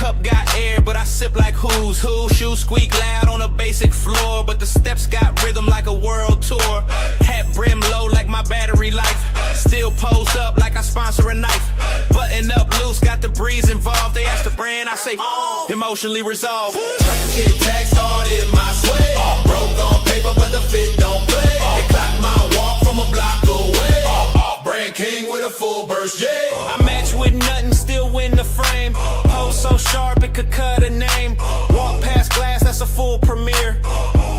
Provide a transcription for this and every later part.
cup got air, but I sip like who's who. Shoes squeak loud on a basic floor, but the steps got rhythm like a world tour. Hat brim low like my battery life. Still posed up like I sponsor a knife. Button up loose, got the breeze involved. They ask the brand, I say emotionally resolved. Get tax started my sway. Broke on paper, but the fit don't play. They clock my walk from a block away. Brand king with a full burst, yeah. I match with nothing, still win the frame. Pose so sharp it could cut a name. Walk past glass, that's a full premiere.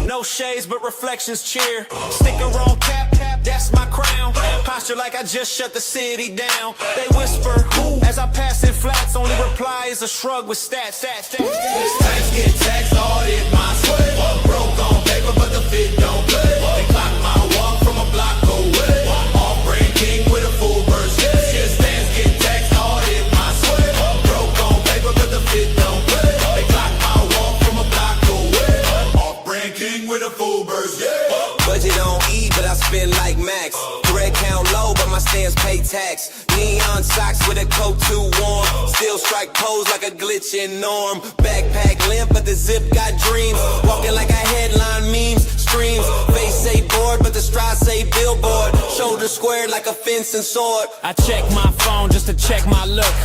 No shades but reflections cheer. Sticker on cap, that's my crown. Posture like I just shut the city down. They whisper, who? As I pass in flats, only reply is a shrug with stats. Tax get tax started my sway. Broke on paper, but the fit don't play. They clock my walk from a block away. Off brand king with a full burst, yeah. Stands get tax started my sway. Broke on paper, but the fit don't play. They clock my walk from a block away. Off brand king with a full burst, yeah. Budget on E, but I spend like Max. Bread count low, but my stamps pay tax. Neon socks with a coat too warm. Still strike pose like a glitch in norm. Backpack limp, but the zip got dreams. Walking like a headline memes, streams. Face say bored, but the stride say billboard. Shoulder squared like a fence and sword. I check my phone just to check my look.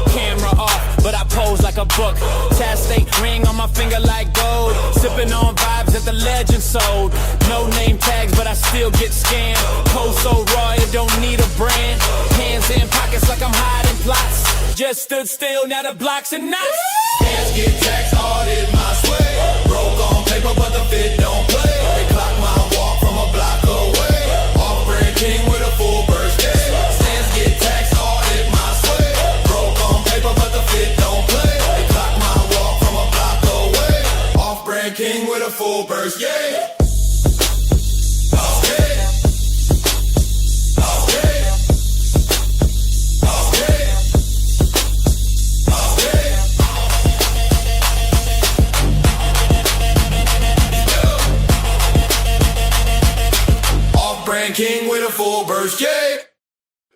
Camera off, but I pose like a book. Chastate ring on my finger like gold. Sipping on vibes that the legend sold. No name tags, but I still get scammed. Pose so raw, it don't need a brand. Hands in pockets like I'm hiding plots. Just stood still, now the blocks and knots. Hands get tax started my sway. Broke on paper, but the fit don't play. They clock my walk from a block away. Off brand king with a full burst, yeah. Stands get tax started my sway. Broke on paper, but the fit don't play. They clock my walk from a block away. Off brand king with a full burst, yeah. King with a full burst, yeah.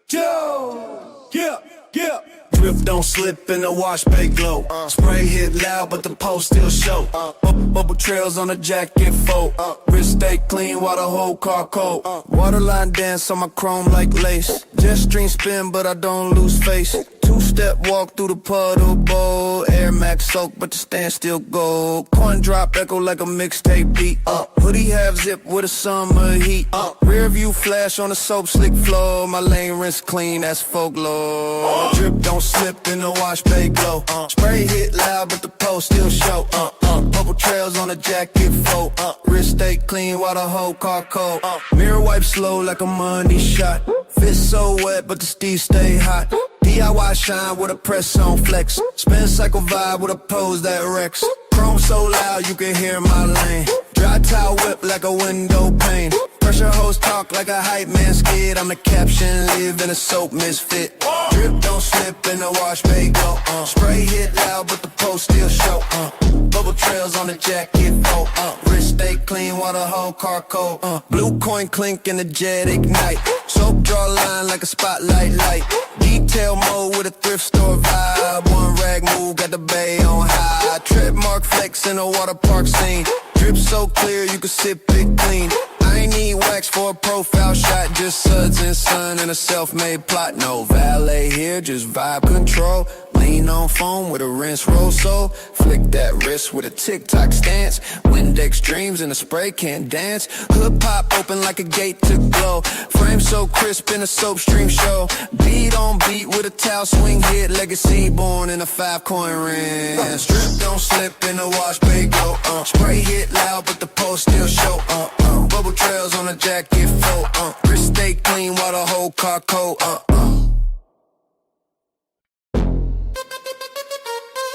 Joe, yeah. Drip don't slip in the wash bay glow. Spray hit loud, but the post still show. Bubble trails on the jacket fold. Wrist stay clean while the whole car cold. Waterline dance on my chrome like lace. Jet stream spin, but I don't lose face. Two-step walk through the puddle bowl. Air Max soak, but the stand still gold. Coin drop echo like a mixtape beat. Hoodie half zip with a summer heat. Rear view flash on the soap slick floor. My lane rinse clean, that's folklore. Drip don't slip in the wash bay glow. Spray hit loud, but the post still show. Bubble trails on the jacket fold. Wrist stay clean while the whole car cold. Mirror wipe slow like a money shot. Fit so wet, but the Steve stay hot. DIY shine with a press on flex. Spin cycle vibe with a pose that wrecks. Chrome so loud you can hear my lane. Dry towel whip like a window pane. Pressure hose talk like a hype man skid. I'm the caption, live in a soap misfit. Drip don't slip in the wash bay go. Spray hit loud but the post still show. Bubble trails on the jacket fold. Wrist stay clean while the whole car cold. Blue coin clink and the jet ignite. Soap draw line like a spotlight light. Detail mode with a thrift store vibe. One rag move, got the bay on high. Tread mark flex in a water park scene. Drip so clear you can sip it clean. I ain't need wax for a profile shot. Just suds and sun and a self-made plot. No valet here, just vibe control. Lean on phone with a rinse roll so. Flick that wrist with a TikTok stance. Windex dreams and a spray can dance. Hood pop open like a gate to glow. Frame so crisp in a soap stream show. Beat on beat with a towel swing hit. Legacy born in a 5-coin ring. Strip don't slip in the wash bay go. Spray hit loud but the post still show. Bubble trails on the jacket fold. Wrist stay clean while the whole car cold.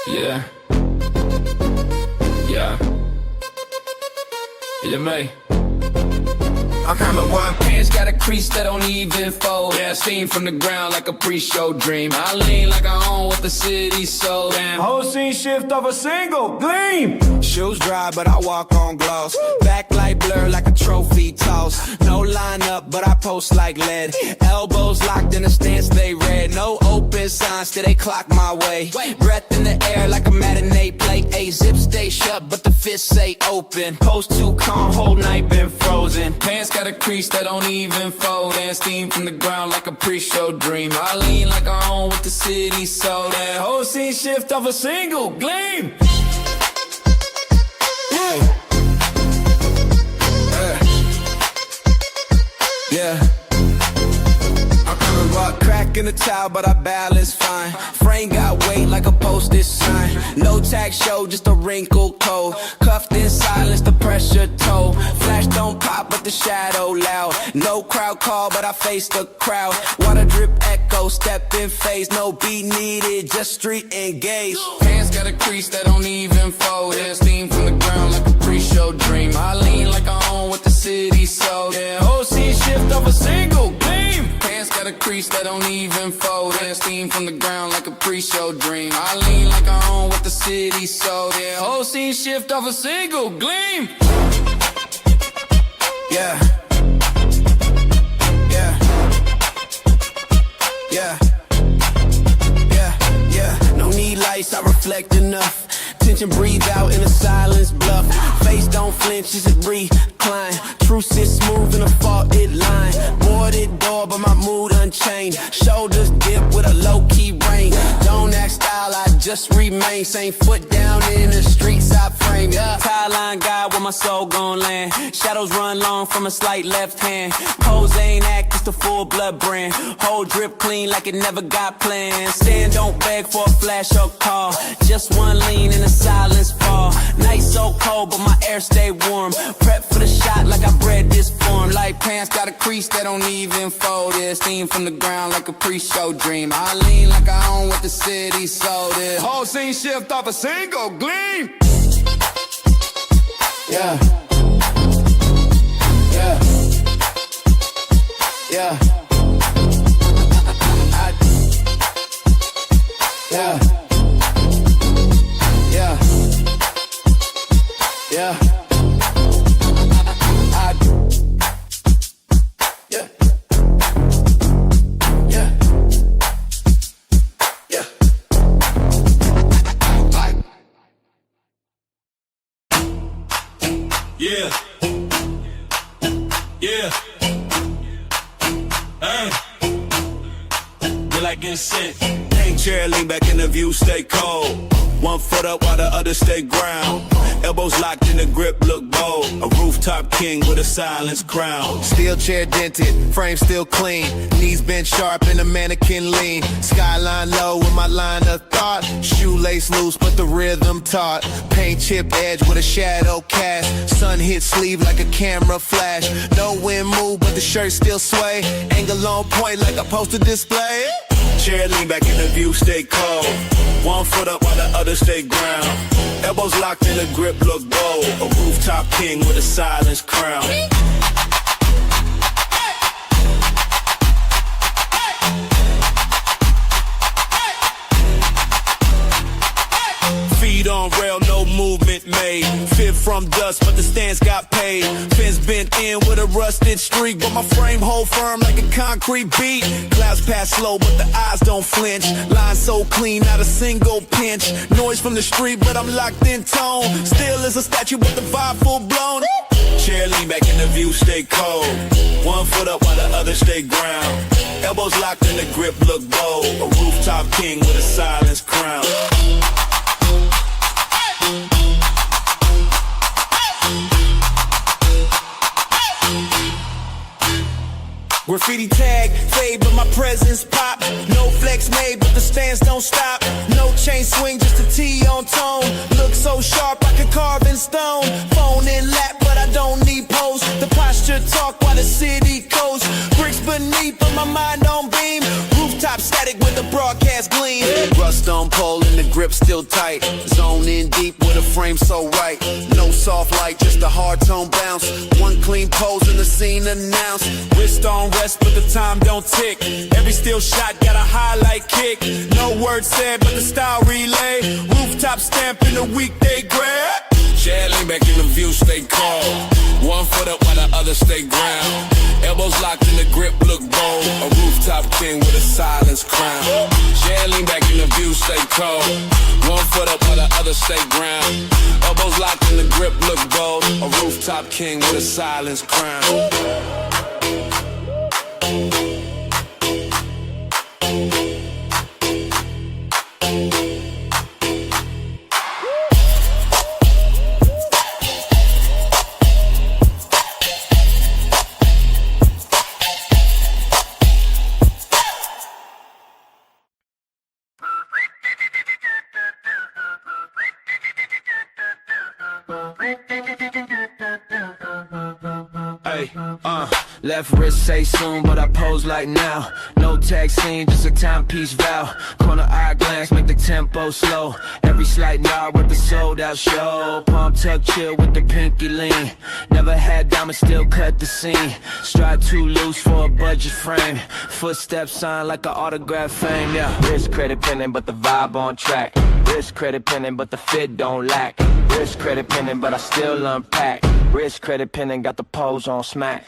Yeah. May. I'm coming one. Pants got a crease that don't even fold. Yeah, steam from the ground like a pre-show dream. I lean like I own what the city sold. Damn. Whole scene shift of a single gleam. Shoes dry, but I walk on gloss. Back like light blur like a trophy toss. No lineup, but I post like lead. Elbows locked in a stance, they red. No open signs till they clock my way. Breath in the air like a matinee plate. A zip stay shut, but the fist say open. Post too calm, whole night been frozen. Pants got a crease that don't even fold. And steam from the ground like a pre-show dream. I lean like I own what the city sold. That whole scene shift off a single gleam. Yeah. I'm coming rock, crack in the towel, but I balance fine. Frame got weight like a postage sign. No tag show, just a wrinkle code. Cuffed in silence, the pressure toll. Flash don't pop, but the shadow loud. No crowd call, but I face the crowd. Water drip echo, step in phase. No beat needed, just street engaged. Pants got a crease that don't even fold. Yeah, steam from the ground like a pre-show dream. I lean like I own what the city sold. Yeah, whole scene shift off a single gleam. Pants got a crease that don't even fold. Yeah, steam from the ground like a pre-show dream. I lean like I own what the city sold. Yeah, whole scene shift off a single gleam. Yeah. Yeah. Yeah. Yeah. Yeah. No need lights, I reflect enough. Tension breathe out in a silence bluff. Face don't flinch as it recline. Truth sits smooth in a faulted line. Boarded door, but my mood unchanged. Shoulders dip with a low-key rain. Don't act style, I just remain. Same foot down in the streets I frame. Yeah. Tie line guy where my soul gon' land. Shadows run long from a slight left hand. Pose ain't act, it's the full blood brand. Whole drip clean like it never got planned. Stand, don't beg for a flash or call. Just one lean in the silence fall. Night so cold, but my air stay warm. Prep for the shot like I bred this form. Like pants got a crease that don't even fold. Yeah, steam from the ground like a pre-show dream. I lean like I own what the city sold. It whole scene shift off a single gleam. Yeah. Yeah. Yeah. Yeah. Yeah. Yeah. Yeah. Yeah. Yeah. Yeah. Yeah. You like getting sick. Hang chair, lean back in the view, stay cold. One foot up while the other stay ground. Elbows locked in the grip, look bold. A rooftop king with a silence crown. Steel chair dented, frame still clean. Knees bent sharp and a mannequin lean. Skyline low with my line of thought. Shoelace loose but the rhythm taut. Paint chip edge with a shadow cast. Sun hit sleeve like a camera flash. No wind move but the shirt still sway. Angle on point like a poster display. Chair lean back in the view, stay cold. One foot up while the other stay ground. Elbows locked in the grip, look bold. A rooftop king with a silence crown. Feet on rail, no movement made. Fit from dust, but the stance got paid. Fence bent in with a rusted streak, but my frame hold firm like a concrete beat. Clouds pass slow, but the eyes don't flinch. Line so clean, not a single pinch. Noise from the street, but I'm locked in tone. Still as a statue, but the vibe full blown. Chair lean back in the view, stay cold. One foot up while the other stay ground. Elbows locked in the grip, look bold. A rooftop king with a silence crown. Graffiti tag, fade, but my presence pop. No flex made, but the stance don't stop. No chain swing, just a T on tone. Look so sharp, I could carve in stone. Phone in lap, but I don't need pose. The posture talk while the city coast. Bricks beneath, but my mind on beam. Rooftop static with the broadcast gleam. Rust on pole and the grip still tight. Zone in deep with a frame so right. No soft light, just a hard tone bounce. One clean pose and the scene announced. Wrist on rest, but the time don't tick. Every still shot got a highlight kick. No word said, but the style relay. Rooftop stamp in the weekday grab. Chair lean lean back and the view stay calm. One foot up while the other stay ground. Elbows locked in the grip, look bold. A rooftop king with a silence crown. Yeah, lean back and the view stay cold. One foot up while the other stay ground. Elbows locked in the grip, look bold. A rooftop king with a silence crown. Left wrist say soon, but I pose like now. No tag scene, just a timepiece vow. Corner eye glance, make the tempo slow. Every slight nod with the sold out show. Palm tuck chill with the pinky lean. Never had diamonds, still cut the scene. Stride too loose for a budget frame. Footsteps sign like an autograph fame, yeah. Wrist credit pending, but the vibe on track. Wrist credit pending, but the fit don't lack. Wrist credit pending, but I still unpack. Wrist credit pending, got the pose on smack.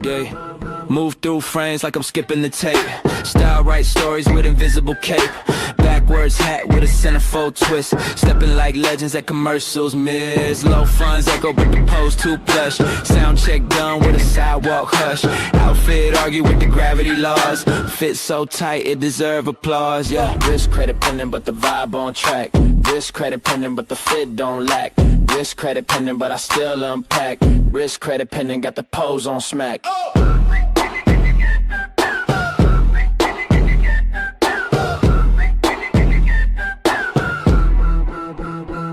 Yeah. Move through frames like I'm skipping the tape. Style write stories with invisible cape. Backwards hat with a centerfold twist. Stepping like legends at commercials. Miss low funds echo, but the pose too plush. Sound check done with a sidewalk hush. Outfit argue with the gravity laws. Fit so tight it deserve applause. Yeah. Wrist credit pending, but the vibe on track. Wrist credit pending, but the fit don't lack. Wrist credit pending, but I still unpack. Wrist credit pending, got the pose on smack.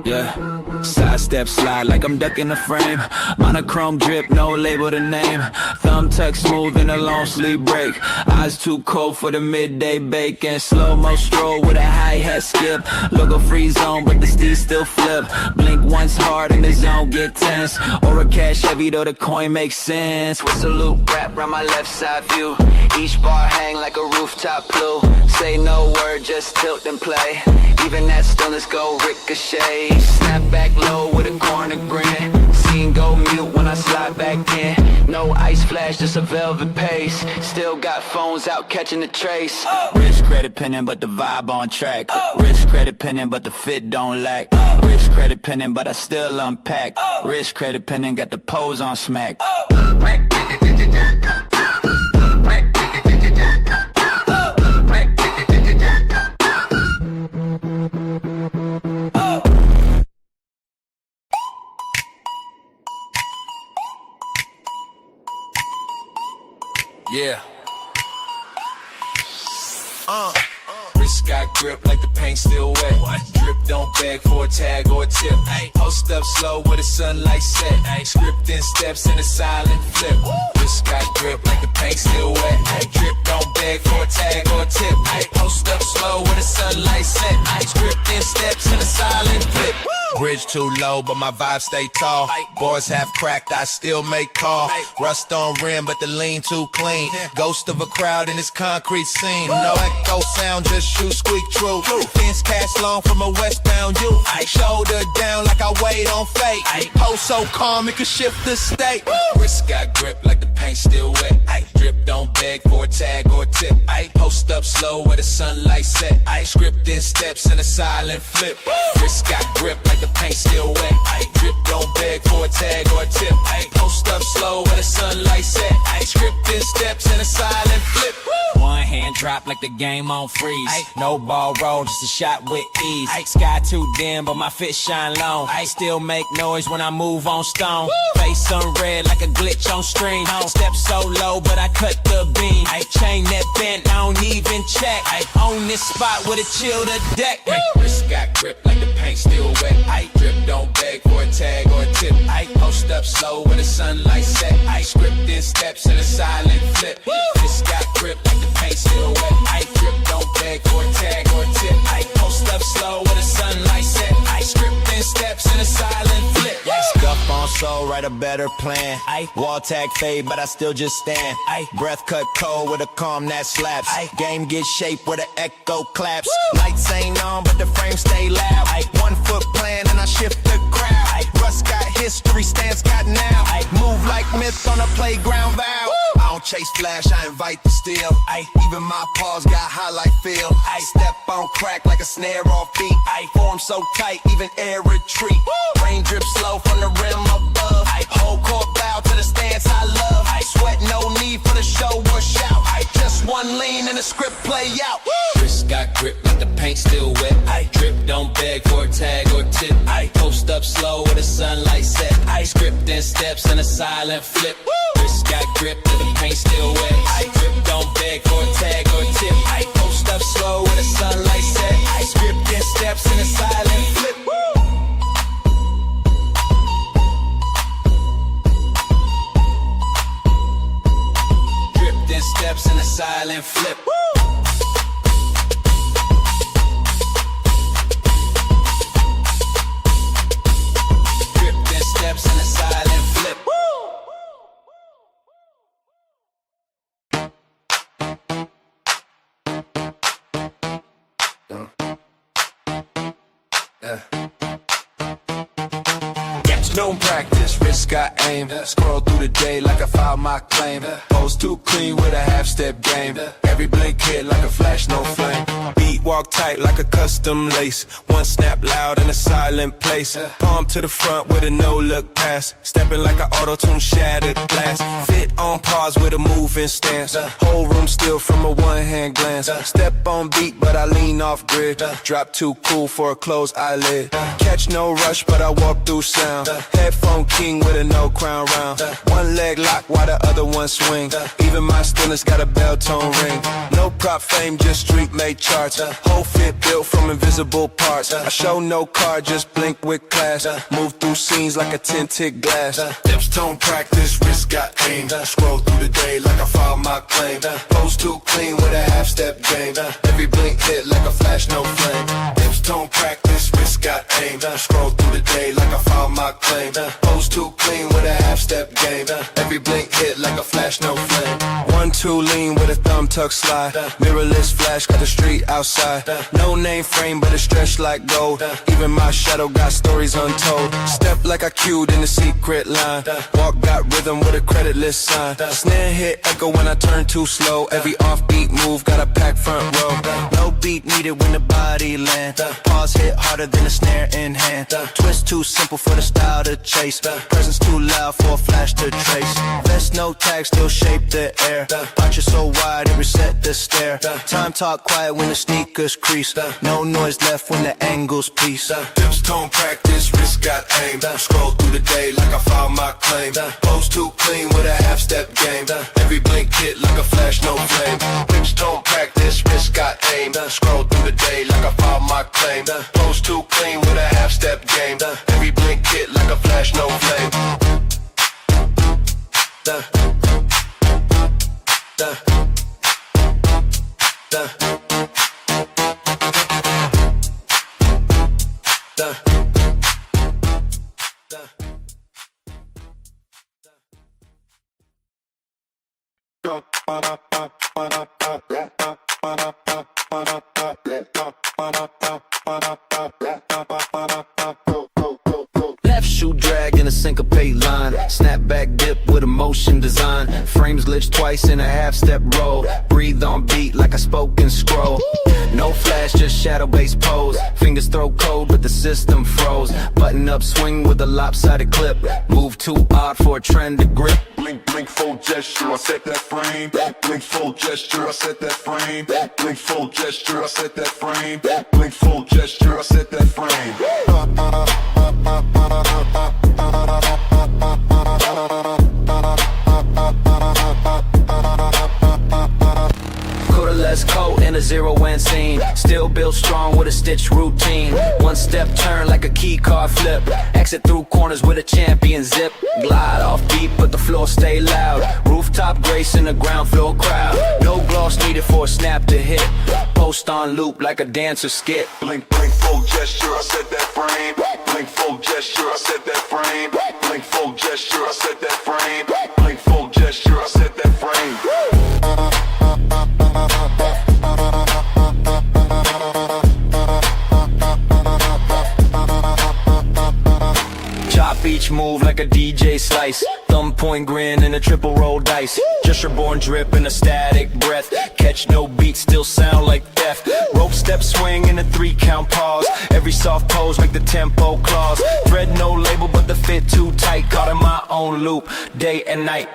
Yeah, sidestep slide like I'm ducking the frame. Monochrome drip, no label to name. Thumb tuck smooth in a long sleeve break. Eyes too cold for the midday bacon. Slow-mo stroll with a hi-hat skip. Logo free zone, but the steez still flip. Blink once hard and the zone get tense. Aura cash heavy though the coin makes sense. Whistle loop wrap around my left side view. Each bar hang like a rooftop blue. Say no word, just tilt and play. Even that stillness go ricochet. Snap back low with a corner grin. Scene go mute when I slide back in. No ice flash, just a velvet pace. Still got phones out catching the trace. Wrist credit pending, but the vibe on track. Wrist credit pending, but the fit don't lack. Wrist credit pending, but I still unpack. Wrist credit pending, got the pose on smack. Yeah. Wrist got grip like the paint still wet. Drip don't beg for a tag or a tip. Post up slow with the sunlight set. Scripting steps in a silent flip. Wrist got grip like the paint still wet. Drip don't beg for a tag or a tip. Post up slow with the sunlight set. Scripting steps in a silent flip. Bridge too low, but my vibe stay tall. Boards half cracked, I still make call. Rust on rim, but the lean too clean. Ghost of a crowd in this concrete scene. No echo sound, just shoot squeak true. Fence cast long from a westbound you. Shoulder down like I wait on fate. Post so calm it could shift the state. Wrist got grip like the paint still wet. Drip don't beg for a tag or a tip. Post up slow where the sunlight set. Scripting steps in a silent flip. Wrist got grip like the paint still wet. Drip don't beg for a tag or a tip. Post up slow where the sunlight set. Scripting steps in a silent flip. One hand drop like the game on freeze. No ball roll, just a shot with ease. Sky too dim, but my fit shine long. Still make noise when I move on stone. Face sun red like a glitch on stream. Step so low, but I cut the beam. Chain that bent, I don't even check. On this spot with a chill the deck. Wrist got grip like the paint still wet. Drip don't beg for a tag or a tip. Post up slow where the sunlight set. Scripting steps in a silent flip. Wrist got grip like the paint still wet. Drip don't beg for a tag or a tip. Post up slow where the sunlight set. Scripting steps in a silent flip. Scuff on soul right had a better plan. Wall tag fade, but I still just stand. Breath cut cold with a calm that slaps. Game gets shaped with an echo claps. Lights ain't on, but the frame stay loud. 1 foot plan and I shift the crowd. Russ got history, Stance got now. Move like myth on a playground vow. I don't chase flash, I invite the steal. Even my paws got highlight feel. Step on crack like a snare off beat. Form so tight, even air retreat. Rain drip slow from the rim above. Whole court bow to the stance I love. Sweat, no need for the show or shout. Just one lean and the script play out. Wrist got grip like the paint still wet. Drip don't beg for a tag or tip. Post up slow with the sunlight set. Script in steps and a silent flip. Wrist got grip like the paint still wet. Drip don't beg for a tag or tip. Post up slow with the sunlight set. Script in steps and a silent flip. Dripped in steps and a silent flip. Dripped in steps and a silent flip. No practice, wrist got aim. Scroll through the day like I filed my claim. Pose too clean with a half-step game. Every blink hit like a flash, no flame. Beat walk tight like a custom lace. One snap loud in a silent place. Palm to the front with a no-look pass. Stepping like an auto-tune shattered glass. Fit on pause with a moving stance. Whole room still from a one-hand glance. Step on beat but I lean off grid. Drop too cool for a closed eyelid. Catch no rush but I walk through sound. Headphone king with a no crown round. One leg lock while the other one swing. Even my stillness got a bell tone ring. No prop fame, just street made charts. Whole fit built from invisible parts. I show no card, just blink with class. Move through scenes like a tinted glass. Dips tone practice, wrist got aim. Scroll through the day like I filed my claim. Pose too clean with a half-step game. Every blink hit like a flash, no flame. Dips tone practice, wrist got aim. Scroll through the day like I filed my claim. Pose too clean with a half-step game. Every blink hit like a flash, no flame. 1-2 lean with a thumb tuck slide. Mirrorless flash, got the street outside. No name frame, but it's stretched like gold. Even my shadow got stories untold. Step like I cued in the secret line. Walk got rhythm with a credit list sign. Snare hit echo when I turn too slow. Every offbeat move got a packed front row. No beat needed when the body land. Pause hit harder than a snare in hand. Twist too simple for the style to chase. Presence too loud for a flash to trace. Vest no tag, still shape the air. Posture so wide, it reset the stare. Time talk quiet when the sneakers crease. No noise left when the angles piece. Dips tone practice, wrist got aim. Scroll through the day like I filed my claim. Pose too clean with a half-step game. Every blink hit like a flash, no flame. Dips tone practice, wrist got aim. Scroll through the day like I filed my claim. Pose too clean with a half-step game. Every blink hit like a flash, no flame. Left shoe drag in a syncopate line. Snap back dip with a motion design. Frames glitch twice in a half-step roll. Breathe on beat like a spoken scroll. No flash, just shadow-based pose. Fingers throw code, but the system froze. Button up swing with a lopsided clip. Move too odd for a trend to grip. Blink, blink, full gesture, I set that frame. Blink, full gesture, I set that frame. Blink, full gesture, I set that frame. Blink, full gesture, I set that frame. Less coat in a zero-end scene. Still built strong with a stitch routine. One step turn like a key card flip. Exit through corners with a champion zip. Glide off beat but the floor stay loud. Rooftop grace in the ground floor crowd. No gloss needed for a snap to hit. Post on loop like a dancer skit. Blink, blink, full gesture, I set that frame. Blink full gesture, I set that frame. Blink full gesture, I set that frame. Blink full gesture, I set that frame. Chop each move like a DJ slice. Thumb point grin and a triple roll dice. Just your born drip and a static breath. Catch no beat, still sound like death. Rope step swing and a 3 count pause. Every soft pose make the tempo claws. Thread no label but the fit too tight. Caught in my own loop, day and night.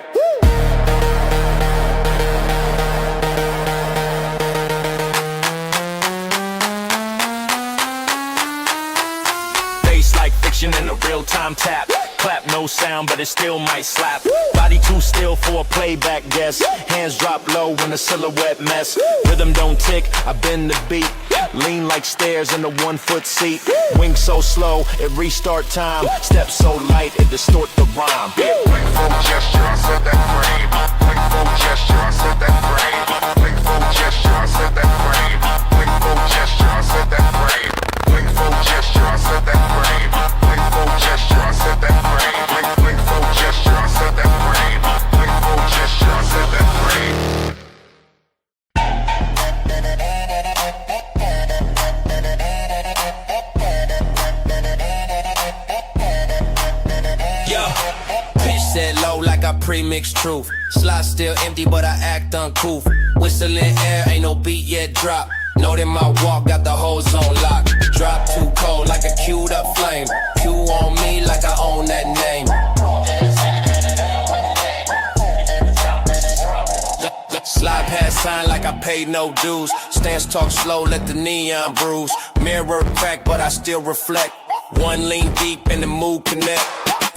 Like fiction in a real-time tap. Clap no sound but it still might slap. Body too still for a playback guess. Hands drop low in a silhouette mess. Rhythm don't tick, I bend the beat. Lean like stairs in a 1-foot seat. Wing so slow, it restart time. Step so light, it distort the rhyme. Blink full gesture, I set that frame. Blink full gesture, I set that frame. Blink full gesture, I set that frame. Blink full gesture, I set that frame. Blink full gesture, I set that frame. Blink full gesture, I set that frame. Blink full gesture, I set that frame. Blink full gesture, I set that frame. Yo, pitch set low like I pre-mixed truth. Slot still empty but I act uncouth. Whistling air, ain't no beat yet drop. Know that my walk got the whole zone locked. Drop too cold like a queued up flame. Q on me like I own that name. Slide past sign like I paid no dues. Stance talk slow, let the neon bruise. Mirror crack, but I still reflect. One lean deep and the mood connect.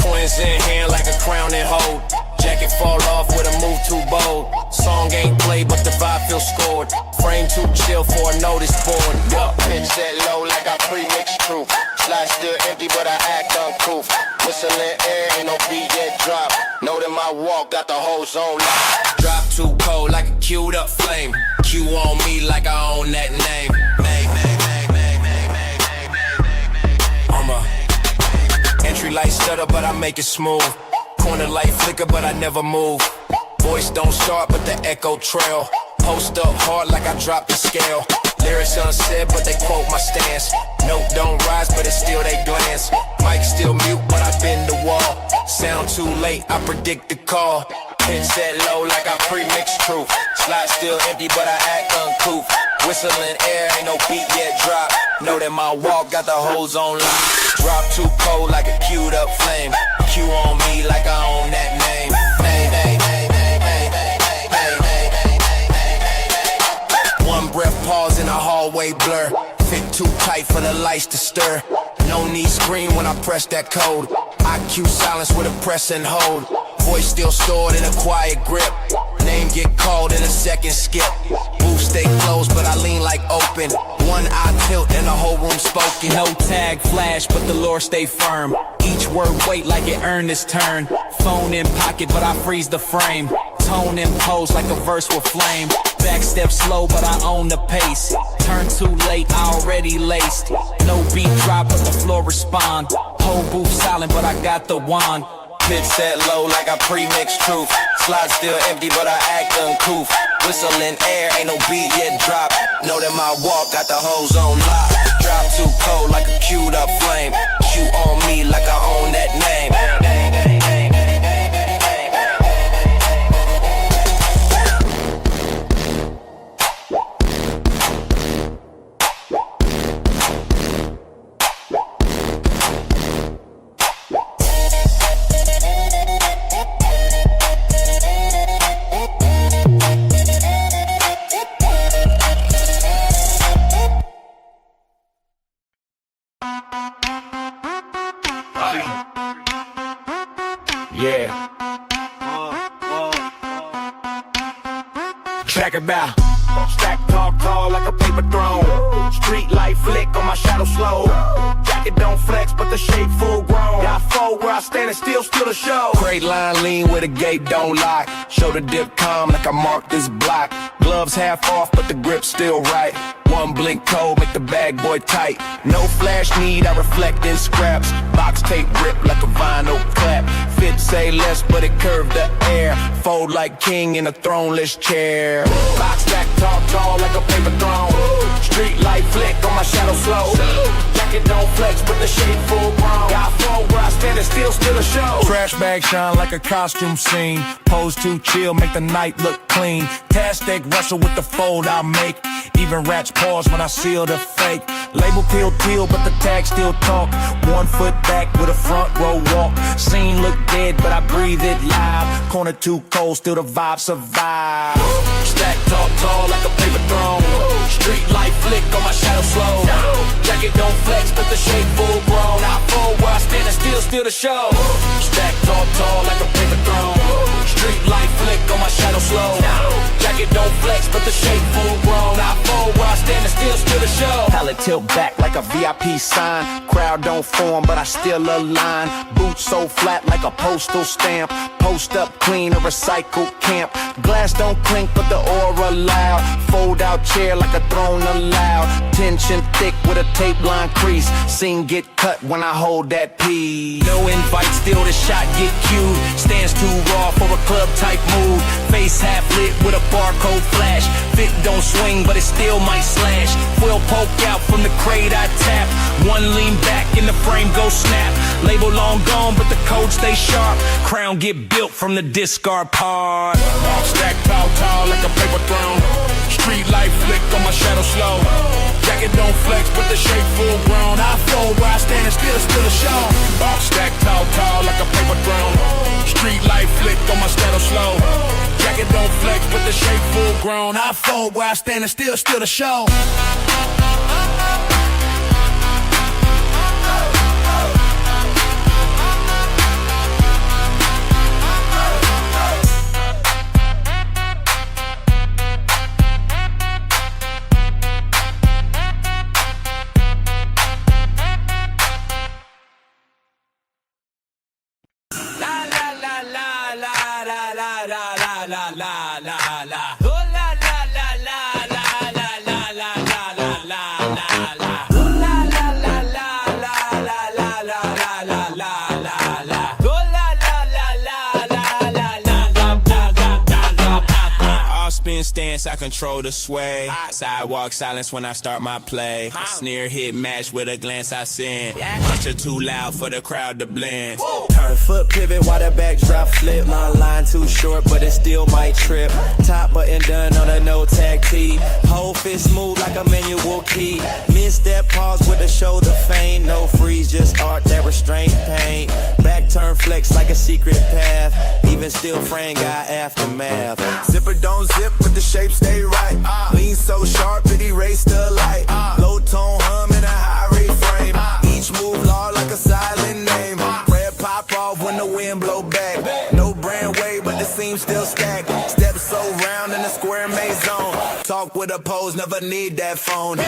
Coins in hand like a crown and hold. Jacket fall off with a move too bold. Song ain't played, but the vibe feels scored. Frame too chill for a notice board. Pitch set low like I pre-mixed truth. Slide still empty, but I act uncouth. Whistling air, ain't no beat yet drop. Know that my walk got the whole zone locked. Drop too cold like a queued up flame. Q on me like I own that name. I'm a entry light stutter, but I make it smooth. Corner light flicker, but I never move. Voice don't start, but the echo trail. Post up hard like I dropped the scale. Lyrics unsaid, but they quote my stance. Note don't rise, but it's still they glance. Mic still mute, but I bend the wall. Sound too late, I predict the call. Pitch set low like I pre-mixed truth. Slide still empty, but I act uncouth. Whistling air, ain't no beat yet drop. Know that my walk got the whole zone locked. Drop too cold like a queued up flame. Q on me like I own that name. One breath pause in a hallway blur. Fit too tight for the lights to stir. No need scream when I press that code. IQ silence with a press and hold. Voice still stored in a quiet grip. Name get called in a second skip. Booth stay closed, but I lean like open. One eye tilt and the whole room spoken. No tag flash, but the lore stay firm. Each word wait like it earned its turn. Phone in pocket, but I freeze the frame. Tone imposed like a verse with flame. Back step slow, but I own the pace. Turn too late, I already laced. No beat drop, but the floor respond. Whole booth silent, but I got the wand. Pitch set low like I pre-mixed truth. Slide still empty, but I act uncouth. Whistling air, ain't no beat yet drop. Know that my walk got the whole zone locked. Drop too cold like a queued up flame. Q on me like I own that name. Yeah. Track about. Stack talk tall like a paper throne. Street light flick on my shadow slow. Jacket don't flex, but the shape full grown. Got fold where I stand and still a show. Great line lean where the gate don't lock. Show the dip calm like I marked this block. Gloves half off, but the grip's still right. One blink toe, make the bag boy tight. No flash need, I reflect in scraps. Box tape grip like a vinyl clap. Fit say less, but it curved the air. Fold like king in a throneless chair. Box stack tall like a paper throne. Street light flick on my shadow slow. Jacket don't flex, but the shape full grown. Got flow where I stand and still a show. Trash bag shine like a costume scene. Pose too chill, make the night look clean. Tastic wrestle with the fold I make. Even rats pause when I seal the fake. Label peel, but the tag still talk. 1 foot back with a front row walk. Scene look dead, but I breathe it live. Corner too cold, still the vibe survive. Stack tall like a paper throne. Street light flick on my shadow slow. Jacket don't flex, but the shape full grown. I fold where I stand and still the show. Stack tall like a paper throne. Street light flick on my shadow slow. Jacket don't flex, but the shape full grown. I fold where I stand and still the show. Palette tilt back like a VIP sign. Crowd don't form, but I still align. Boots so flat like a postal stamp. Post up clean, a recycled camp. Glass don't clink, but the aura loud. Fold out chair like a throne allowed. Tension thick with a tape line crease. Scene get cut when I hold that piece. No invite, still the shot get cued. Stands too raw for a club type mood. Face half lit with a barcode flash. Fit don't swing, but it still might slash. Will poke out from the crate I tap. One lean back and the frame go snap. Label long gone, but the code stay sharp. Crown get built from the discard part. Stack tall like a paper throne. Street light flick on my shadow slow. Jacket don't flex, but the shape full grown. I fold where I stand and still a show. Stack tall like a paper throne. Street light flick on my shadow slow. Jacket don't flex, but the shape full grown. I fold where I stand and still the show. Stance, I control the sway. Sidewalk silence when I start my play. Snare hit match with a glance I send. Puncher too loud for the crowd to blend. Turn foot pivot while the backdrop flip. My line too short, but it still might trip. Top button done on a no tag tee. Whole fist move like a manual key. Misstep pause with a shoulder feint. No freeze, just art that restraint pain. Back turn flex like a secret path. Even still frame got aftermath. Zipper don't zip, but the shape stay right. Lean so sharp, it erase the light. Low tone hum in a high rate frame. Each move law like a silent name. Red pop off when the wind blow back. No brand weight, but the seam still stacked. Steps so round in the square maze zone. Talk with a pose, never need that phone.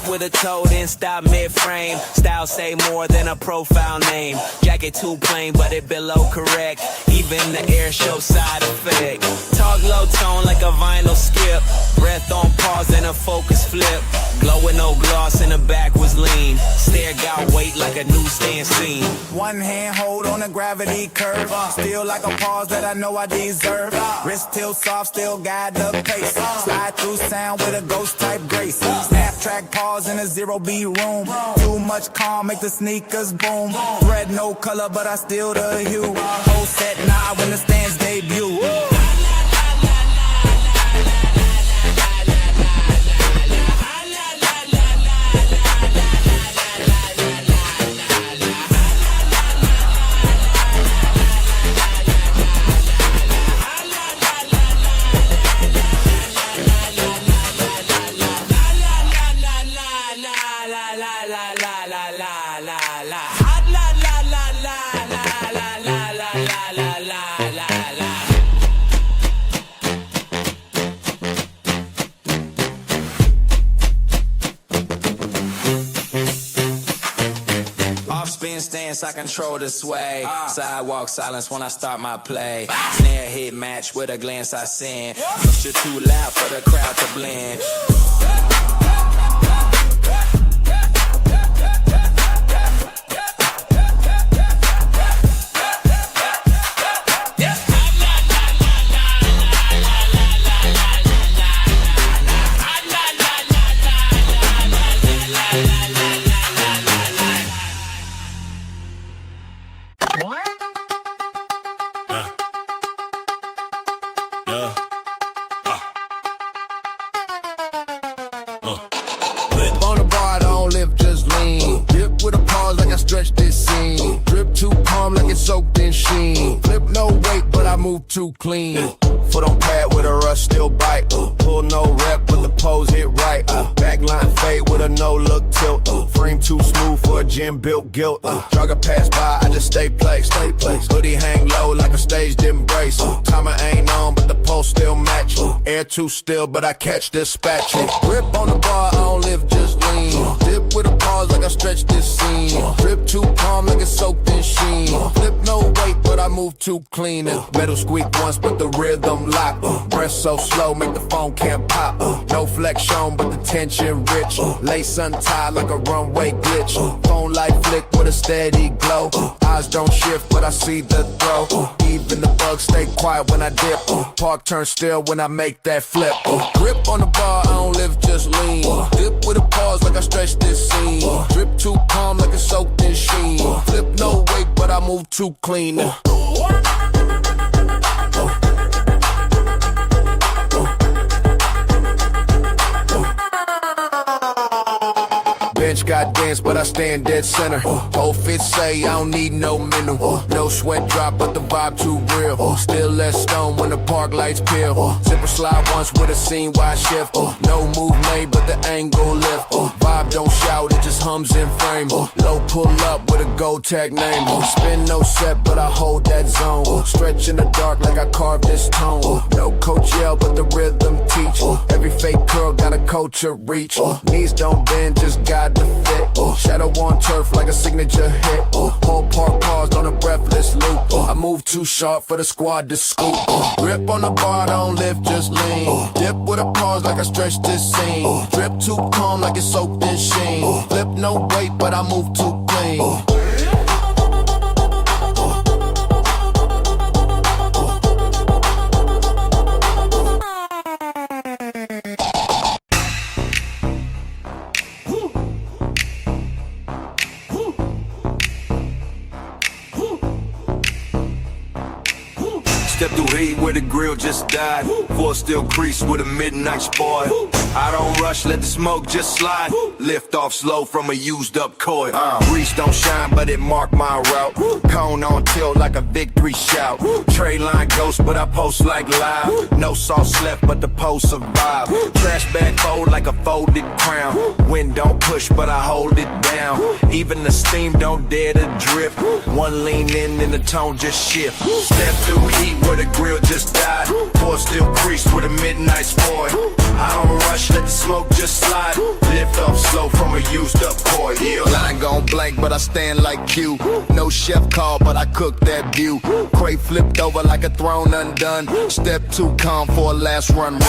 With a toe, then stop mid-frame. Style say more than a profile name. Jacket too plain, but it below correct. Even the air show side effect. Talk low tone like a vinyl skip. Breath on pause and a focus flip. Glow with no gloss and the back was lean. Stare got weight like a newsstand scene. One hand hold on a gravity curve. Still like a pause that I know I deserve. Wrist tilt soft, still guide the pace. Slide through sound with a ghost type grace. Snap track pause in a zero beat room. Too much calm, make the sneakers boom. Thread no color, but I still the hue. Whole set nah when the stands debut. La la la dance, I control the sway. Sidewalk silence when I start my play. Snare hit match with a glance I send. Push it too loud for the crowd to blend. On the bar, I don't live, just lean. Dip with a pause like I stretch this scene. Drip too calm like it's soaked in sheen. Flip no weight, but I move too clean. Foot on pad with a rush, still bite. Pull no rep, but the pose hit right. Backline fade with a no-look tilt. Frame too smooth for a gym-built guilt. Jogger pass by, I just stay placed. Hoodie hang low like a staged embrace. Timer ain't on, but the pulse still match. Air too still, but I catch dispatch. Grip on the bar, I don't live, just lean. Dip with a pause like I stretch this scene. Drip too calm like it's soaked in sheen. Flip no weight, but I move too clean. Metal squeak once, but the rhythm lock. Breath so slow, make the phone can't pop. No flex shown, but the tension rich. Lace untied like a runway glitch. Phone light flick with a steady glow. Eyes don't shift, but I see the throw. Even the bugs stay quiet when I dip. Park turn still when I make that flip. Grip on the bar, I don't live, just lean. Dip with a pause like I stretch this scene. Drip too calm like it's soaked in sheen. Flip no weight, but I move too clean. Bench got dance, but I stand dead center. Whole fit say I don't need no menu. No sweat drop, but the vibe too real. Still less stone when the park lights peel. Zipper slide once with a scene wide shift. No move made, but the angle lift. Vibe don't shout, it just hums in frame. Low pull up with a gold tag name. Spin no set, but I hold that zone. Stretch in the dark like I carved this tone. No coach yell, but the rhythm teach. Every fake curl got a culture reach. Knees don't bend, just guide the fit. Shadow on turf like a signature hit. Whole park paused on a breathless loop. I move too sharp for the squad to scoop. Grip on the bar, I don't live, just lean. Dip with a pause like I stretch this scene. Drip too calm like it's soaked in sheen. Flip no weight, but I move too clean. Step through heat where the grill just died. Four steel crease with a midnight spoil. I don't rush, let the smoke just slide. Lift off slow from a used up coil. Grease don't shine, but it marked my route. Cone on tilt like a victory shout. Trade line ghost, but I post like live. No sauce left, but the post survive. Trash bag fold like a folded crown. Wind don't push, but I hold it down. Even the steam don't dare to drip. One lean in and the tone just shift. Step through heat where the grill just died. Four steel crease with a midnight spoil. I don't rush, let the smoke just slide. Lift off slow from a used up coil. Line gon' blank, but I stand like Q. No chef call, but I cook that view. Crate flipped over like a throne undone. Step too calm for a last run.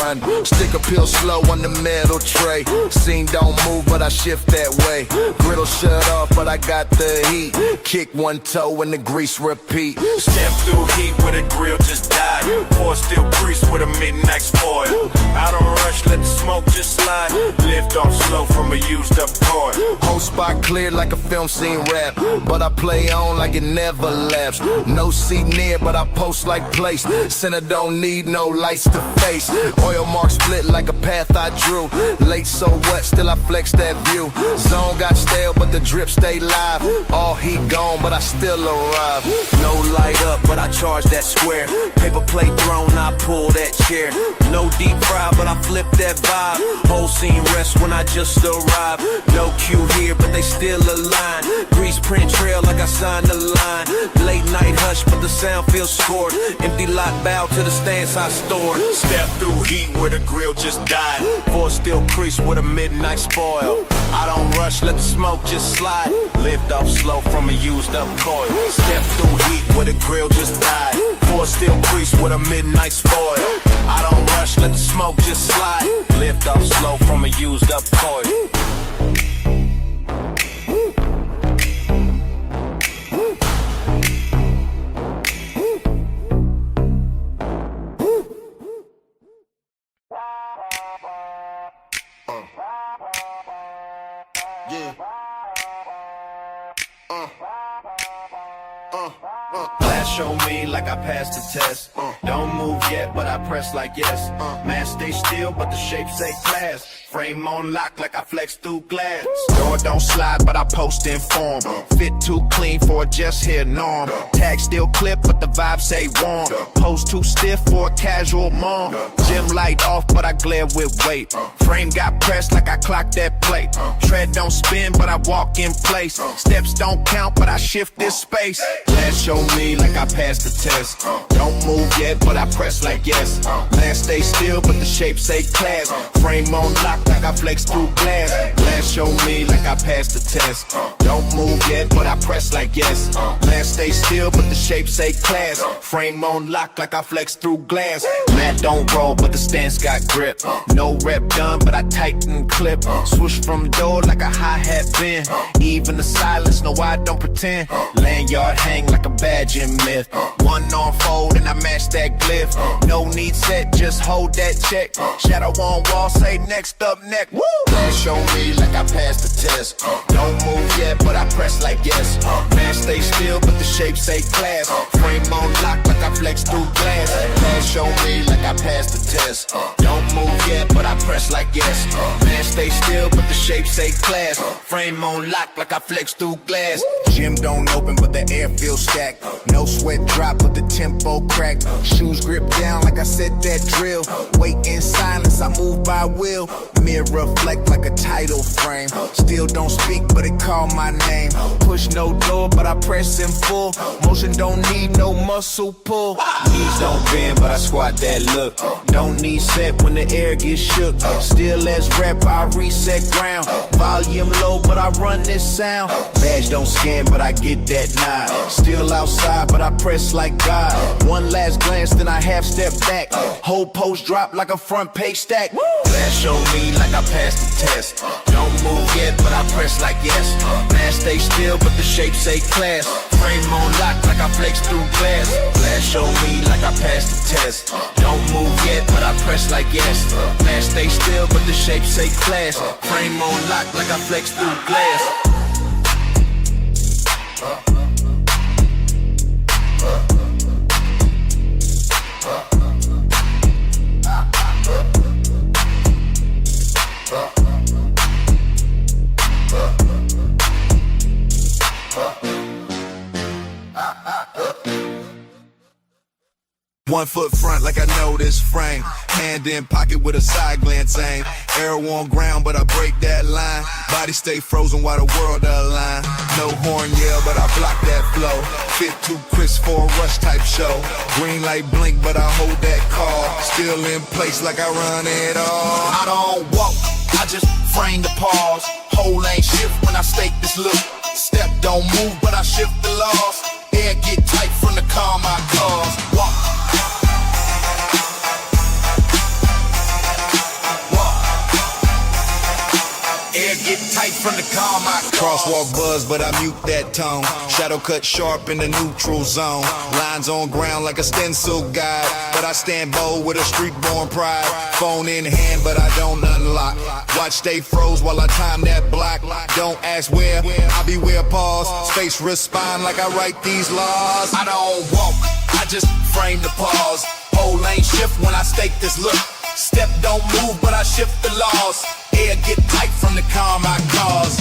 Stick a pill slow on the metal tray. Scene don't move, but I shift that way. Griddle shut off, but I got the heat. Kick one toe and the grease repeat. Step through heat where the grill just died. Four steel crease with a midnight spoil. I don't rush, let the smoke just slide. Lift off slow from a used up coil. Whole spot cleared like a film scene rap, but I play on like it never laps. No seat near, but I post like place. Center don't need no lights to face. Oil mark split like a path I drew. Late so what, still I flex that view. Zone got stale, but the drip stay live. All heat gone, but I still arrive. No light up, but I charge that square. Paper plate thrown, I pull that chair. No deep fry, but I flip that vibe. Whole scene rests when I just arrive. No cue here, but they still align. Grease print trail like I signed the line. Late night hush, but the sound feels scored. Empty lot bow to the stance I stored. Step through heat where the grill just died. Four steel crease with a midnight spoil. I don't rush, let the smoke just slide. Lift off slow from a used up coil. Step through heat where the grill just died. Four steel crease with a midnight spoil. I don't rush, let the smoke just slide. Lift off slow from a used up coil. Class show me like I passed the test. Don't move yet, but I press like yes. Man, stay still, but the shape say class. Frame on lock like I flex through glass. Door don't slide, but I post in form. Fit too clean for a just here norm. Tag still clip, but the vibe say warm. Pose too stiff for a casual mom. Gym light off, but I glare with weight. Frame got pressed like I clocked that plate. Tread don't spin, but I walk in place. Steps don't count, but I shift this space. Class show me like I passed the test. Don't move yet, but I press like yes. Man, stay still, but the shape say class. Frame on lock like I flex through glass. Glass show me like I passed the test. Don't move yet, but I press like yes. Man, stay still, but the shape say class. Frame on lock like I flex through glass. Mat don't roll, but the stance got grip. No rep done, but I tighten clip. Swoosh from the door like a hi-hat bin. Even the silence, no I don't pretend. Lanyard hang like a badge in myth. One on fold and I match that glyph. No need set, just hold that check. Shadow on wall, say next up neck. Woo! Man, show me like I passed the test. Don't move yet, but I press like yes. Man, stay still, but the shape say class. Frame on lock like I flex through glass. Man, show me like I passed the test. Don't move yet, but I press like yes. Man, stay still, but the shape say class. Frame on lock like I flex through glass. Gym don't open, but the air feels stacked. No sweat drop, but the tempo crack. Shoes grip down like I said that drill. Wait in silence, I move by will. Mirror reflect like a title frame. Still don't speak, but it call my name. Push no door, but I press in full. Motion don't need no muscle pull. Knees don't bend, but I squat that look. Don't need set when the air gets shook. Still as rep, I reset ground. Volume low, but I run this sound. Badge don't scan, but I get that nod. Still outside, but I press like God. One last glance, then I half step back. Whole post drop like a front page stack. Glass show me like I passed the test. Don't move yet, but I press like yes. Man, stay still, but the shape say class. Frame on lock like I flex through glass. Glass show me like I passed the test. Don't move yet, but I press like yes. Man, stay still, but the shape say class. Frame on lock like I flex through glass. One foot front like I know this frame. Hand in pocket with a side glance aim. Arrow on ground, but I break that line. Body stay frozen while the world align. No horn yell, but I block that flow. Fit too crisp for a rush type show. Green light blink, but I hold that call. Still in place like I run it all. I don't walk, I just frame the pause. Whole ain't shift when I stake this look. Step don't move, but I shift the laws. Air get tight from the calm I cause. Walk. Get tight from the calm I crosswalk buzz, but I mute that tone. Shadow cut sharp in the neutral zone. Lines on ground like a stencil guide, but I stand bold with a street-born pride. Phone in hand, but I don't unlock. Watch stay froze while I time that block. Don't ask where, I be where pause. Space respond like I write these laws. I don't walk, I just frame the pause. Whole lane shift when I stake this look. Step don't move, but I shift the laws. Air get tight from the calm I cause.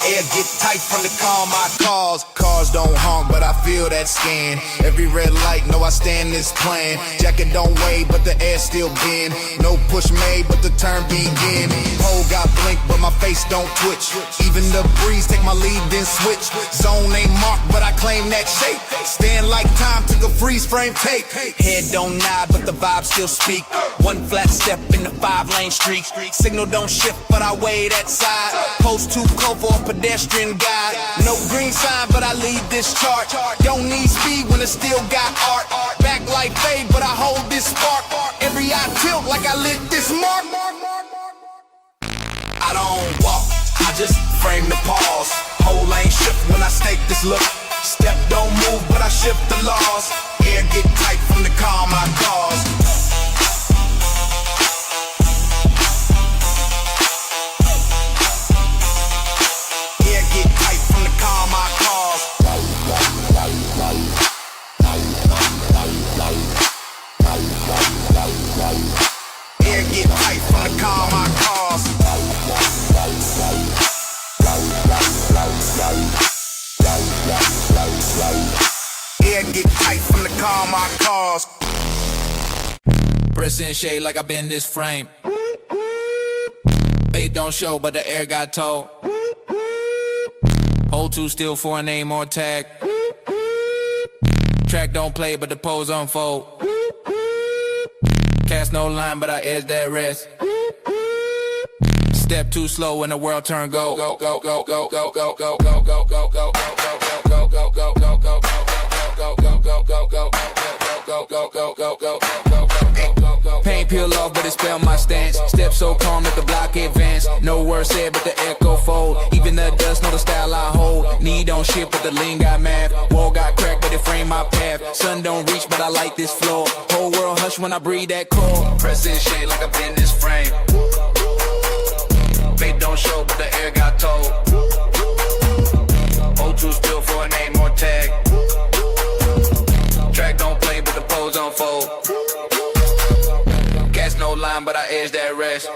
Air get tight from the calm my cars. Cars don't honk, but I feel that scan. Every red light, know I stand this plan. Jacket don't wave, but the air still bend. No push made, but the turn begin. Pole got blink, but my face don't twitch. Even the breeze take my lead, then switch. Zone ain't marked, but I claim that shape. Stand like time, took a freeze frame tape. Head don't nod, but the vibe still speak. One flat step in the 5-lane street. Signal don't shift, but I weigh that side. Post too cold for a pedestrian guide. No green sign, but I lead this chart. Don't need speed when it still got art. Backlight fade, but I hold this spark. Every eye tilt like I lit this mark. I don't walk, I just frame the pause. Whole lane shift when I stake this look. Step don't move, but I shift the laws. Air get tight from the calm I cause. Air get tight from the calm I cause. Air get tight from the calm I cause. Air get tight from the calm I cause. Pressing shade like I been this frame. Fate don't show, but the air got told. Hold too still for a name or tag. Track don't play, but the pose unfold. Cast no line, but I edge that rest. Step too slow when the world turn go. Go go go go go go go go go go go go go go go go go. Paint peel off, but it spell my stance. Step so calm that the block advance. No word said, but the echo fold. Even the dust know the style I hold. Knee don't shift, but the lean got math. Wall got cracked, but it framed my path. Sun don't reach, but I like this floor. Whole world hush when I breathe that core. Pressing shade like I've been this frame. Fate don't show, but the air got told. Hold too still for a name or tag. Track don't play, but the pose unfold. Cast no line, but I edge that rest.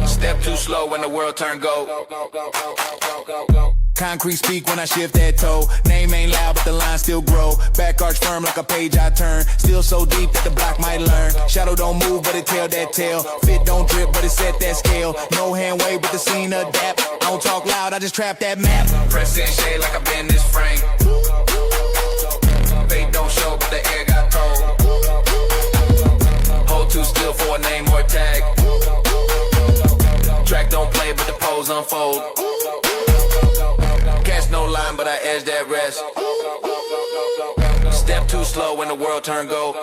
Step too slow when the world turn gold. Concrete speak when I shift that toe. Name ain't loud, but the line still grow. Back arch firm like a page I turn. Still so deep that the block might learn. Shadow don't move, but it tell that tale. Fit don't drip, but it set that scale. No hand wave, but the scene adapt. I don't talk loud, I just trap that map. Pressing shade like I been this frame. Fate don't show, but the air got told. Hold too still for a name or tag. Track don't play, but the pose unfold. Catch no line, but I edge that rest. Step too slow when the world turn gold.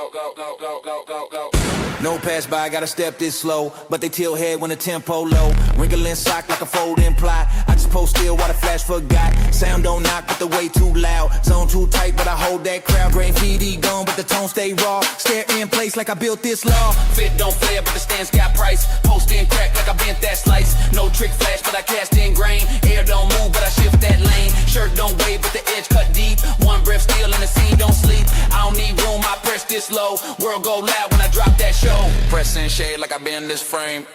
No pass by, gotta step this slow. But they tilt head when the tempo low. Wrinkling sock like a folding plot. I just post still while the flash forgot. Sound don't knock, but the way too loud. Zone too tight, but I hold that crowd. Graffiti gone, but the tone stay raw. Stare in place like I built this law. Fit don't flare, but the stance got price. Post in crack like I bent that slice. No trick flash, but I cast in grain. Air don't move, but I shift that lane. Shirt don't wave, but the edge cut deep. One breath still and the scene don't sleep. I don't need room, I press this low. World go loud when I drop that show. Pressing shade like I been this frame.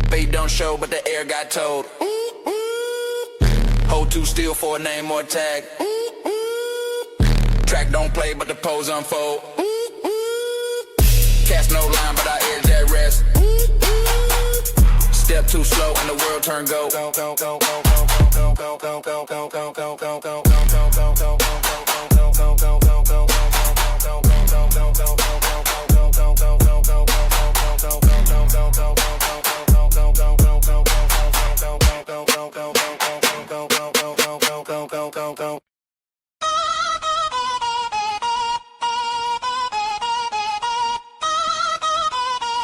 Fate don't show, but the air got told. Hold too still for a name or tag. Track don't play, but the pose unfold. Cast no line, but I edge that rest. Step too slow and the world turn go.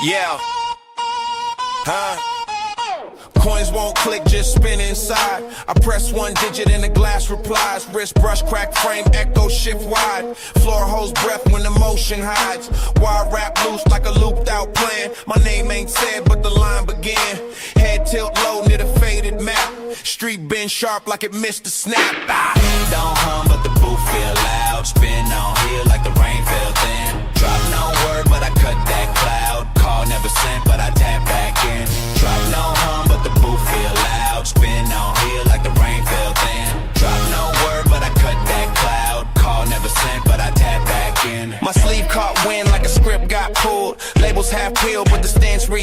Yeah. Coins won't click, just spin inside. I press one digit and the glass replies. Wrist brush, crack frame, echo shift wide. Floor holds breath when the motion hides. Wild rap loose like a looped out plan. My name ain't said, but the line began. Head tilt low near the faded map. Street bend sharp like it missed the snap. Don't hum, but the booth feel loud. Spin on here like the rain fell thin. Drop no word, but I cut that cloud. Call never sent, but I tap back in. Drop no hum, but the booth feel loud.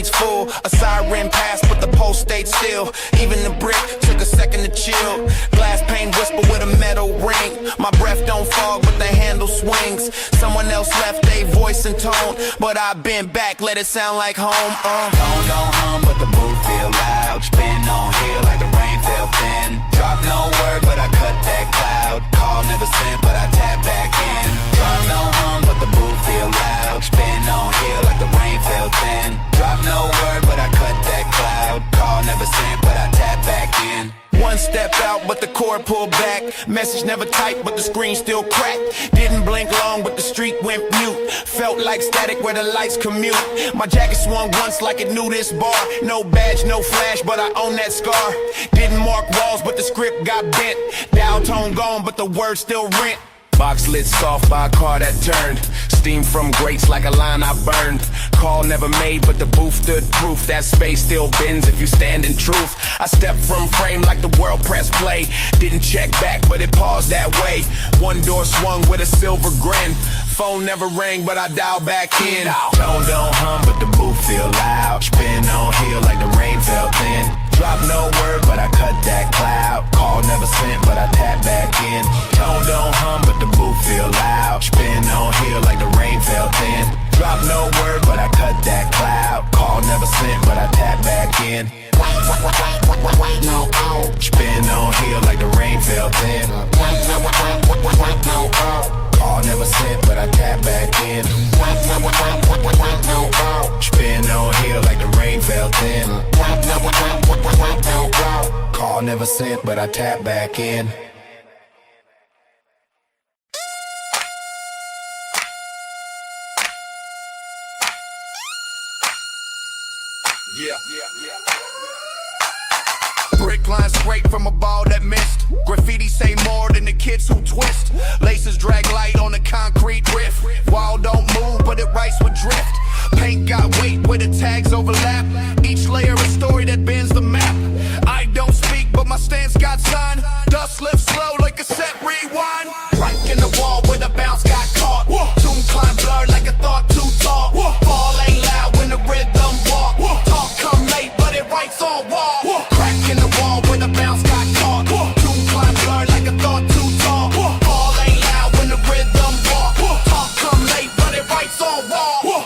streets full. A siren passed, but the post stayed still. Even the brick took a second to chill. Glass pane whisper with a metal ring. My breath don't fog, but the handle swings. Someone else left a voice and tone, but I've been back, let it sound like home. Don't hum, but the booth feel loud. Spin on here like the rain fell thin. Drop no word, but I cut that cloud. Call never sent, but I tap back in. Drop no hum, but the booth feel loud. Spin on here like the rain fell thin. Drop no word, but I cut that cloud. Call never sent, but I tap back in. One step out, but the cord pulled back. Message never typed, but the screen still cracked. Didn't blink long, but the street went mute. Felt like static where the lights commute. My jacket swung once like it knew this bar. No badge, no flash, but I own that scar. Didn't mark walls, but the script got bent. Dial tone gone, but the words still rent. Box lit soft by a car that turned. Steam from grates like a line I burned. Call never made, but the booth stood proof. That space still bends if you stand in truth. I stepped from frame like the world press play. Didn't check back, but it paused that way. One door swung with a silver grin. Phone never rang, but I dialed back in. Don't hum, but the booth feel loud. Spin on here like the rain fell thin. Drop no word, but I cut that cloud. Call never sent, but I tap back in. Don't hum, but the booth feel loud. Spin on here like the rain fell thin. Drop no word, but I cut that cloud. Call never sent, but I tap back in. Spin on here like the rain fell thin. Call never sent, but I tap back in. Spin on here like the rain fell thin. Call never sent, but I tap back in. Brick lines scrape from a ball that missed. Graffiti say more than the kids who twist. Laces drag light on the concrete riff. Wall don't move, but it writes with drift. Paint got weight where the tags overlap. Each layer a story that bends the map. I don't speak, but my stance got sun. Dust lifts slow like a set rewind. Right in the wall where the bounce got caught. Tune climb blurred like a thought too tall. Ball ain't loud when the rhythm walk. Talk come late, but it writes on wall. Crack in the wall where the bounce got caught. Tune climb blurred like a thought too tall. Ball ain't loud when the rhythm walk. Talk come late, but it writes on wall.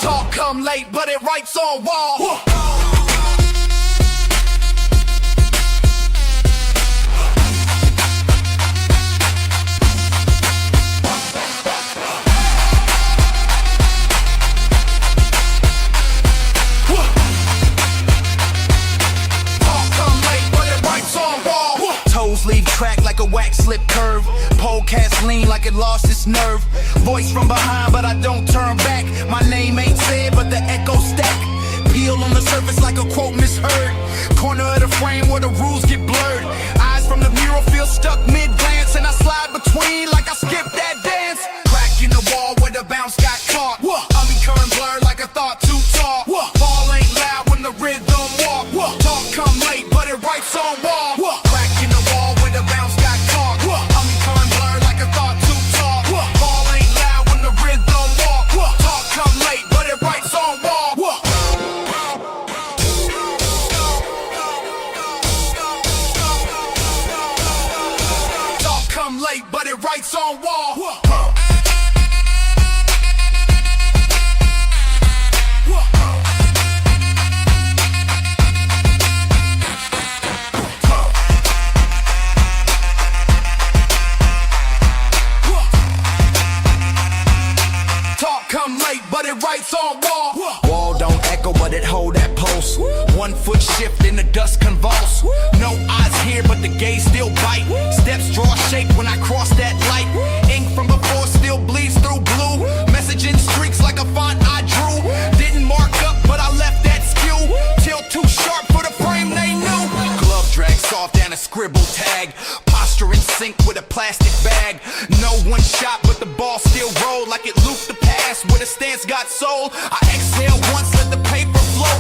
Talk come late, but it writes on wall. Leave track like a wax slip curve. Pole cast lean like it lost its nerve. Voice from behind, but I don't turn back. My name ain't said, but the echo stack. Peel on the surface like a quote misheard. Corner of the frame where the rules get blurred. Eyes from the mural feel stuck mid-glance, and I slide between like I skipped that dance. Crack in the wall where the bounce got caught. Ummy current blurred like a thought too tall. Ball ain't loud when the rhythm walk. Talk come late, but it writes on wall. Crack in the wall where the bounce got caught. Ummy current blurred like a thought too tall. Ball ain't loud when the rhythm walk. Talk come late, but it writes on wall. Talk come late, but it writes on wall. Come late, but it writes on wall. Wall don't echo, but it hold that pulse. 1 foot shift in the dust convulse. No eyes here, but the gaze still bite. Steps draw shape when I cross that light. Ink from before still bleeds through blue. Messaging streaks like a font I drew. Didn't mark up, but I left that skew. Till too sharp for the frame they knew. Glove drag soft and a scribble tag. Posture in sync with a plastic bag. No one shot, but the ball still rolled like it looped the pass where the stance got sold. I exhale once, let the paper flow.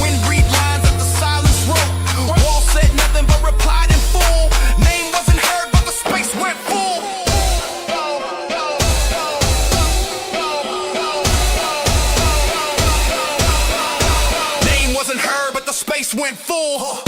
Wind read lines as the silence wrote. Wall said nothing but replied in full. Name wasn't heard, but the space went full. bass went full.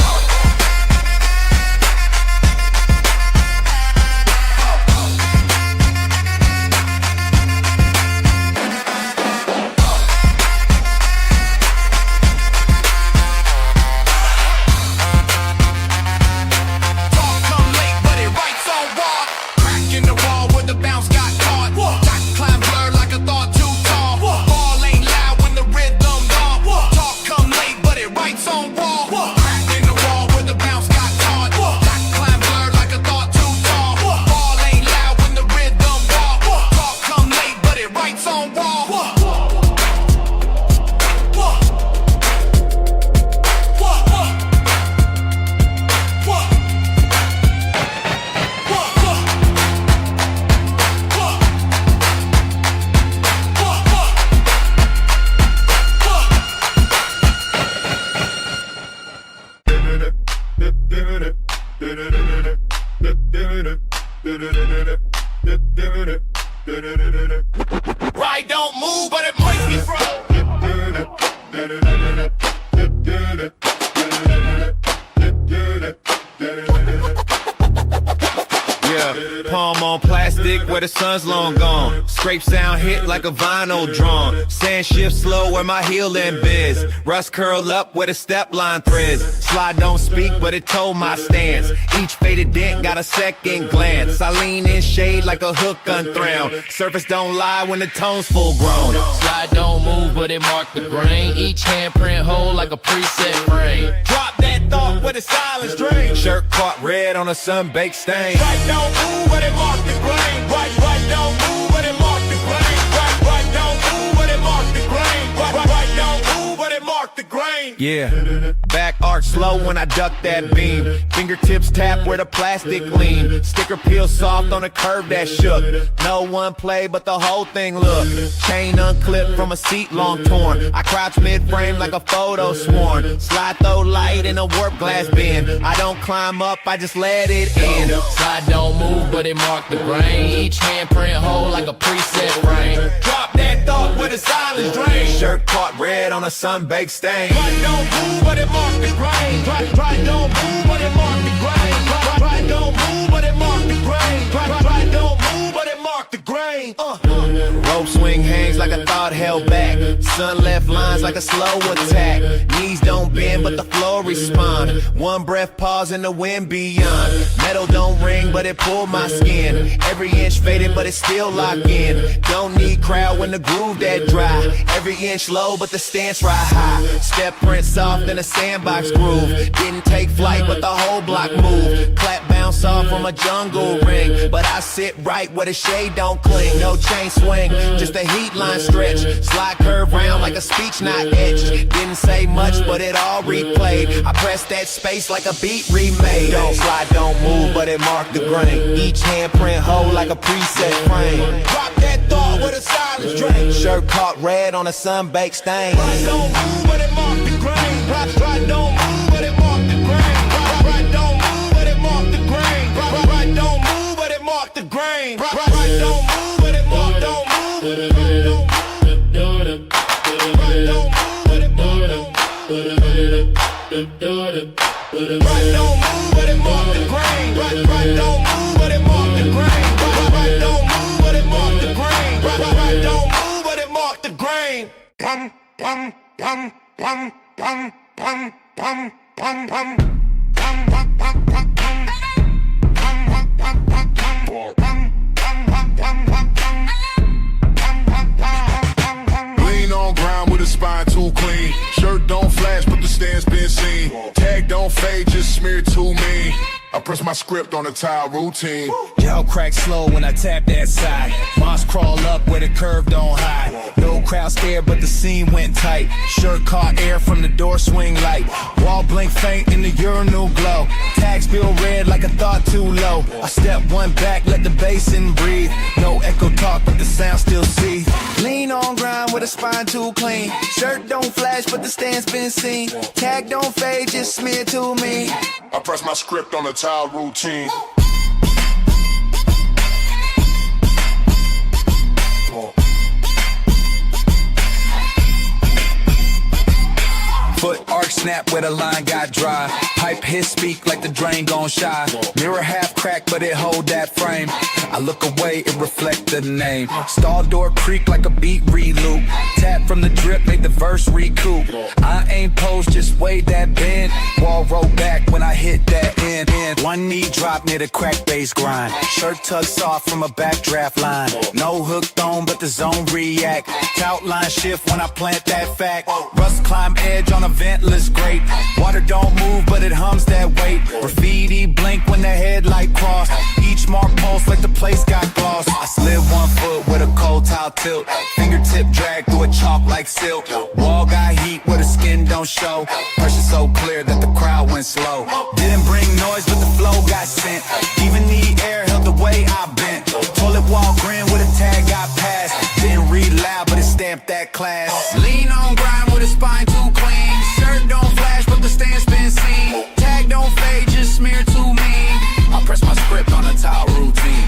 Right don't move, but it might be Yeah, palm on plastic where the sun's long gone. Scrape sound hit like a vinyl drawn. Sand shift slow where my heel and biz. Rust curl up where the step line threads. Slide don't speak but it told my stance. Each faded dent got a second glance. I lean in shade like a hook unthrown. Surface don't lie when the tone's full grown. Slide don't move, but it marked the grain. Each handprint hold like a preset frame. Drop that thought where the silence drains. Shirt caught red on a sun-baked stain. right don't move, but it mark the grain. Right don't move, but it mark the grain. Right don't move, but it mark the grain. Right don't move, but it mark the grain. Yeah, back arch slow when I duck that beam. Fingertips tap where the plastic lean. Sticker peel soft on a curve that shook. No one play but the whole thing look. Chain unclipped from a seat long torn. I crouch mid-frame like a photo sworn. Slide throw light in a warp glass bin. I don't climb up, I just let it in. Slide don't move, but it marked the grain. Each handprint hold like a preset frame. Drop that thought where the silence drains. Shirt caught red on a sun-baked stain. Right don't move, but it mark the grain. Right don't move, but it mark the grain. Right don't move, but it mark the grain. Right don't move, but it mark the grain. Rope swing hangs like a thought held back. Sun left lines like a slow attack. Knees don't bend but the floor respond. One breath pause and the wind beyond. Metal don't ring but it pulled my skin. Every inch faded but it still locked in. Don't need crowd when the groove that dry. Every inch low but the stance right high. Step print soft in a sandbox groove. Didn't take flight but the whole block moved. Clap bounce off from a jungle ring. But I sit right where the shade don't cling. No chain swing, just a heat line stretch. Slide curve round like a speech not etched. Didn't say much but it all replayed. I pressed that space like a beat remade. Don't slide, don't move but it marked the grain. Each handprint hold like a preset frame. Drop that thought with a silence drain. Shirt caught red on a sun-baked stain. Right don't move, but it mark the grain. Right don't move, but it mark the grain. Right don't move, but it mark the grain. Right don't move, but it mark the grain. Right don't move, but it mark don't move. Right don't move, but it mark don't move. Right don't move, but it mark the grain. Right don't move, but it mark the grain. Right don't move, but it mark the grain. Right don't move, but it mark the grain. Pum pum pum pum pum pum pum pum pum. Lean on ground with a spine too clean. Shirt don't flash, but the stance been seen. Tag don't fade, just smear too mean. I press my script on the tile routine. Y'all crack slow when I tap that side. Moss crawl up where the curve don't hide. No crowd scared, but the scene went tight. Shirt caught air from the door swing light. Wall blink faint in the urinal glow. Tags feel red like a thought too low. I step one back, let the basin breathe. No echo talk, but the sound still see. Lean on grind with a spine too clean. Shirt don't flash, but the stance been seen. Tag don't fade, just smear to me. I press my script on the tile routine. Foot arch snap where the line got dry. Pipe hit speak like the drain gon' shy. Mirror half cracked, but it hold that frame. I look away, it reflect the name. Stall door creak like a beat reloop. Tap from the drip, make the verse recoup. I ain't posed, just wait that bend. Wall roll back when I hit that end. One knee drop near the crack bass grind. Shirt tucks off from a backdraft line. No hooked on, but the zone react. Outline shift when I plant that fact. Rust climb edge on a ventless grate. Water don't move, but it hums that weight. Graffiti blink when the headlight cross. Each mark pulse like the place got gloss. I slid 1 foot with a cold towel tilt. Fingertip drag through a chalk like silk. Wall got heat where the skin don't show. Pressure so clear that the crowd went slow. Didn't bring noise, but the flow got sent. Even the air held the way I bent. Toilet wall grin with a tag got passed. Didn't read loud, but it stamped that class. Lean on grind with a spine too clean. Shirt don't flash, but the stance been seen. Tag don't fade, just smear too mean. I press my script on a towel routine.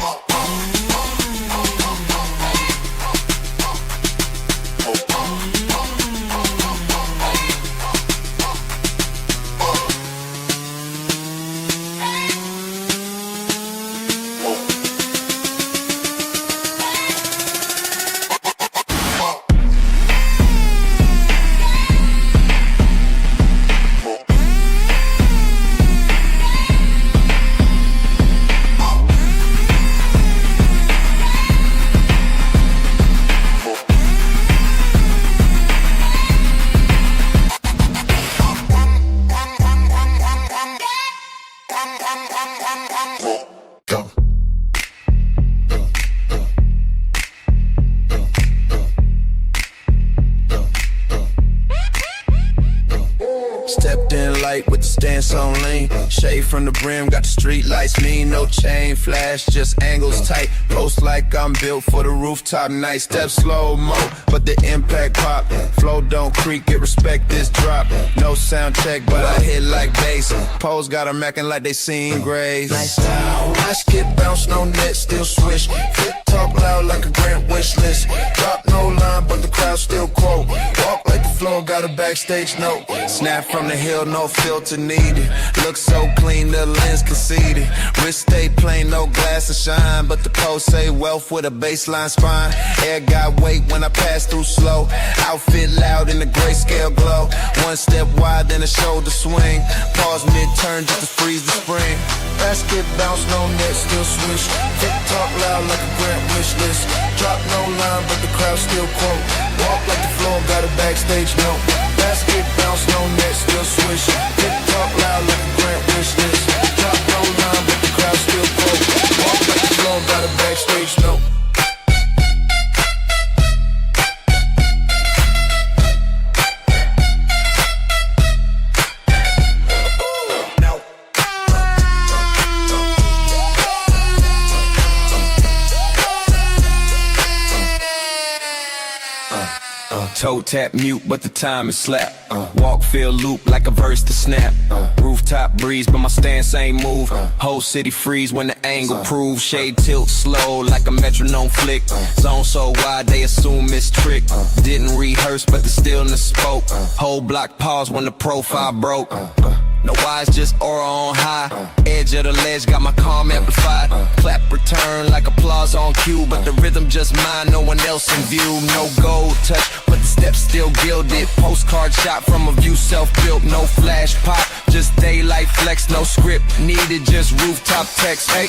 Stepped in light with the stance on lean. Shade from the brim, got the street lights mean. No chain flash, just angles tight. Post like I'm built for the rooftop night. Step slow-mo, but the impact pop. Flow don't creak, get respect this drop. No sound check, but I hit like bass. Pose got them acting like they seen Grace. Nice style. Watch get bounce, no net, still swish. Fit talk loud like a grant wish list. Drop no line, but the crowd still quote. Walk like the floor, got a backstage note. Snap from the hill, no filter needed. Look so clean, the lens conceded. Wrist stay plain, no glass to shine. But the post say wealth with a baseline spine. Air got weight when I pass through slow. Outfit loud in the grayscale glow. One step wide, then a shoulder swing. Pause mid-turn just to freeze the spring. Basket bounce, no net, still swish. Fit talk loud like a grant wish list. Drop no line, but the crowd still quote. Walk like the floor, got a backstage note. Basket bounce, no net, still swish. Fit talk loud like a grant wish list. Drop no line, but the crowd still quote. Walk like the floor, got a backstage note. Toe tap mute, but the time is slap. Walk feel loop like a verse to snap. Rooftop breeze, but my stance ain't move. Whole city freeze when the angle proves. Shade tilt slow like a metronome flick. Zone so wide they assume it's trick. Didn't rehearse, but the stillness spoke. Whole block pause when the profile broke. No wise, just aura on high. Edge of the ledge, got my calm amplified. Clap return like applause on cue, but the rhythm just mine, no one else in view. No gold touch, but the steps still gilded. Postcard shot from a view, self-built, no flash pop. Just daylight flex, no script needed, just rooftop text. Hey,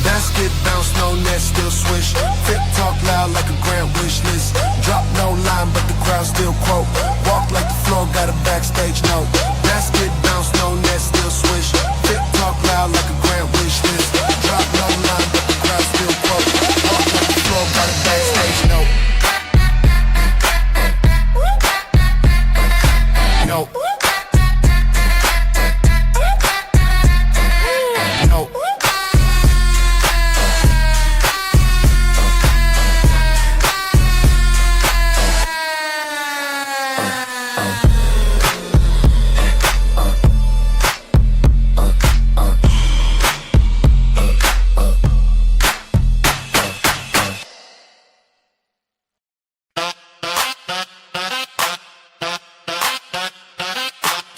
Basket bounce, no net, still swish. Fit talk loud like a grant wish list. Drop no line, but the crowd still quote. Walk like the floor, got a backstage note. Basket bounce, no net, still swish. Fit talk loud like a grant wish list. Drop no line, but the crowd still quote. Walk like the floor, got a backstage note. No. No.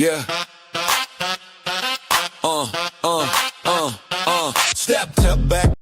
Yeah. Step back.